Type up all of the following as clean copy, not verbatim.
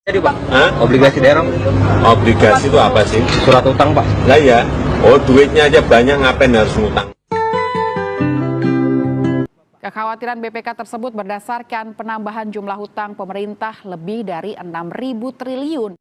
Jadi Pak, Hah? obligasi daerah, Obligasi itu apa sih? surat utang Pak. Lah ya, oh duitnya aja banyak, ngapain harus ngutang? Kekhawatiran BPK tersebut berdasarkan penambahan jumlah hutang pemerintah lebih dari 6.000 triliun.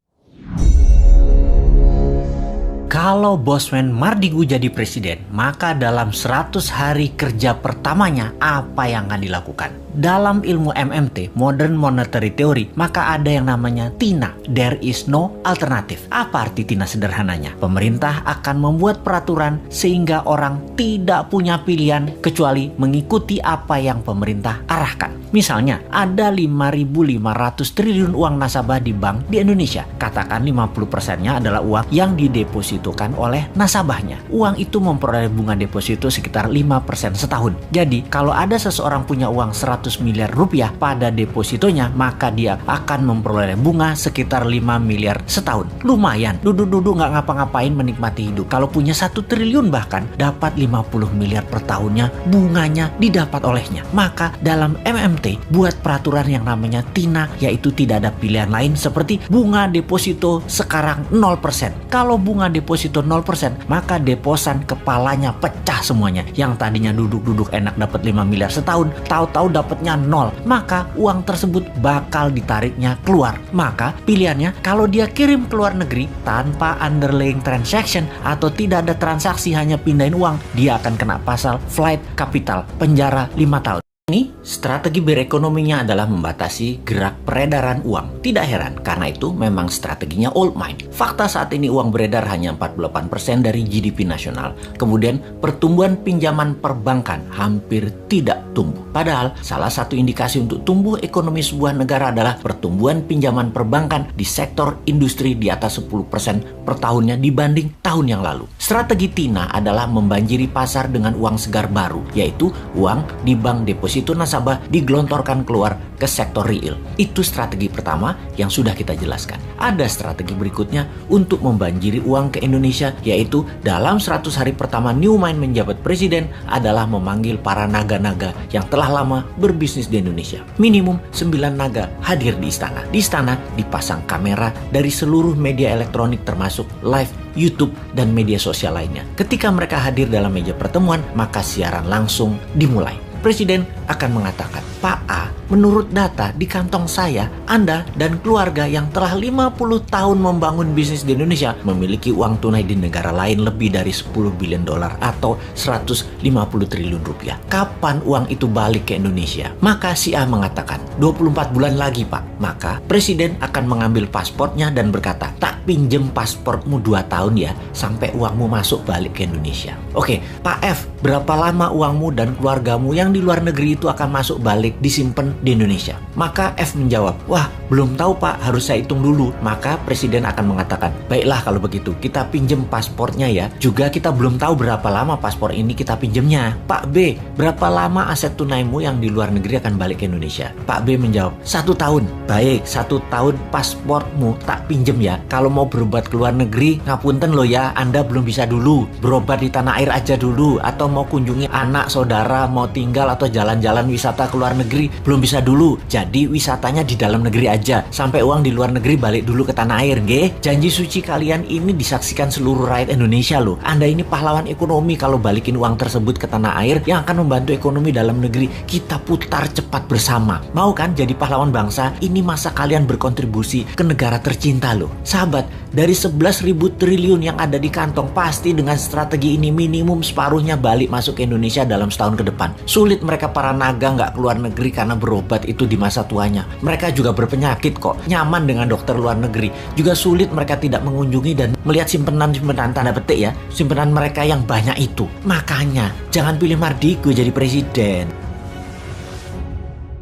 Kalau Bosman Mardigu jadi presiden, maka dalam 100 hari kerja pertamanya apa yang akan dilakukan? Dalam ilmu MMT, Modern Monetary Theory, maka ada yang namanya TINA, there is no alternative. Apa arti TINA sederhananya? Pemerintah akan membuat peraturan sehingga orang tidak punya pilihan kecuali mengikuti apa yang pemerintah arahkan. Misalnya, ada 5.500 triliun uang nasabah di bank di Indonesia. Katakan 50%-nya adalah uang yang didepositokan oleh nasabahnya. Uang itu memperoleh bunga deposito sekitar 5% setahun. Jadi, kalau ada seseorang punya uang 100 miliar rupiah pada depositonya, maka dia akan memperoleh bunga sekitar 5 miliar setahun. Lumayan, duduk-duduk nggak ngapa-ngapain menikmati hidup. Kalau punya 1 triliun bahkan, dapat 50 miliar per tahunnya, bunganya didapat olehnya. Maka dalam MMT, buat peraturan yang namanya TINA, yaitu tidak ada pilihan lain seperti bunga deposito sekarang 0%. Kalau bunga deposito 0%, maka deposan kepalanya pecah semuanya. Yang tadinya duduk-duduk enak dapat 5 miliar setahun, tahu-tahu dapatnya 0. Maka uang tersebut bakal ditariknya keluar. Maka pilihannya kalau dia kirim ke luar negeri tanpa underlying transaction atau tidak ada transaksi hanya pindahin uang, dia akan kena pasal flight capital, penjara 5 tahun. Ini strategi berekonominya adalah membatasi gerak peredaran uang. Tidak heran, karena itu memang strateginya old mind. Fakta saat ini uang beredar hanya 48% dari GDP nasional. Kemudian pertumbuhan pinjaman perbankan hampir tidak tumbuh. Padahal salah satu indikasi untuk tumbuh ekonomi sebuah negara adalah pertumbuhan pinjaman perbankan di sektor industri di atas 10% per tahunnya dibanding tahun yang lalu. Strategi TINA adalah membanjiri pasar dengan uang segar baru, yaitu uang di bank deposito nasabah digelontorkan keluar ke sektor real. Itu strategi pertama yang sudah kita jelaskan. Ada strategi berikutnya untuk membanjiri uang ke Indonesia, yaitu dalam 100 hari pertama Newman menjabat presiden adalah memanggil para naga-naga yang telah lama berbisnis di Indonesia. Minimum 9 naga hadir di istana. Di istana dipasang kamera dari seluruh media elektronik termasuk live YouTube dan media sosial lainnya. Ketika mereka hadir dalam meja pertemuan, maka siaran langsung dimulai. Presiden akan mengatakan, Pak A, menurut data di kantong saya, Anda dan keluarga yang telah 50 tahun membangun bisnis di Indonesia memiliki uang tunai di negara lain lebih dari 10 billion dolar atau 150 triliun rupiah. Kapan uang itu balik ke Indonesia? Maka si A mengatakan, 24 bulan lagi Pak. Maka Presiden akan mengambil pasportnya dan berkata, tak pinjem pasportmu 2 tahun ya, sampai uangmu masuk balik ke Indonesia. Oke, Pak F, berapa lama uangmu dan keluargamu yang di luar negeri itu akan masuk balik disimpan di Indonesia? Maka F menjawab, wah belum tahu Pak, harus saya hitung dulu. Maka Presiden akan mengatakan, baiklah kalau begitu kita pinjem pasportnya ya. Juga kita belum tahu berapa lama paspor ini kita pinjemnya. Pak B, berapa lama aset tunaimu yang di luar negeri akan balik ke Indonesia? Pak B menjawab, 1 tahun. Baik, 1 tahun paspormu tak pinjem ya. Kalau mau berobat ke luar negeri, ngapunten loh ya, Anda belum bisa dulu. Berobat di tanah air aja dulu. Atau mau kunjungi anak, saudara, mau tinggal atau jalan-jalan wisata ke luar negeri, belum bisa dulu. Jadi wisatanya di dalam negeri aja, sampai uang di luar negeri balik dulu ke tanah air, nggih. Janji suci kalian ini disaksikan seluruh rakyat Indonesia loh. Anda ini pahlawan ekonomi kalau balikin uang tersebut ke tanah air yang akan membantu ekonomi dalam negeri. Kita putar cepat bersama. Mau kan jadi pahlawan bangsa? Ini masa kalian berkontribusi ke negara tercinta loh. Sahabat, dari 11.000 triliun yang ada di kantong, pasti dengan strategi ini minimum separuhnya balik masuk ke Indonesia dalam setahun ke depan. Sulit mereka para naga nggak keluar negeri karena berobat itu di masa tuanya. Mereka juga berpenyakit kok, nyaman dengan dokter luar negeri. Juga sulit mereka tidak mengunjungi dan melihat simpenan-simpenan tanda petik ya, simpenan mereka yang banyak itu. Makanya jangan pilih Mardigu jadi presiden.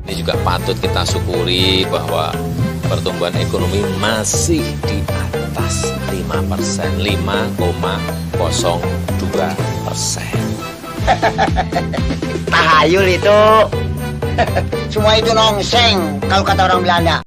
Ini juga patut kita syukuri bahwa pertumbuhan ekonomi masih di atas 5%, 5,02%. Tahayul itu. Semua itu nongseng kalau kata orang Belanda.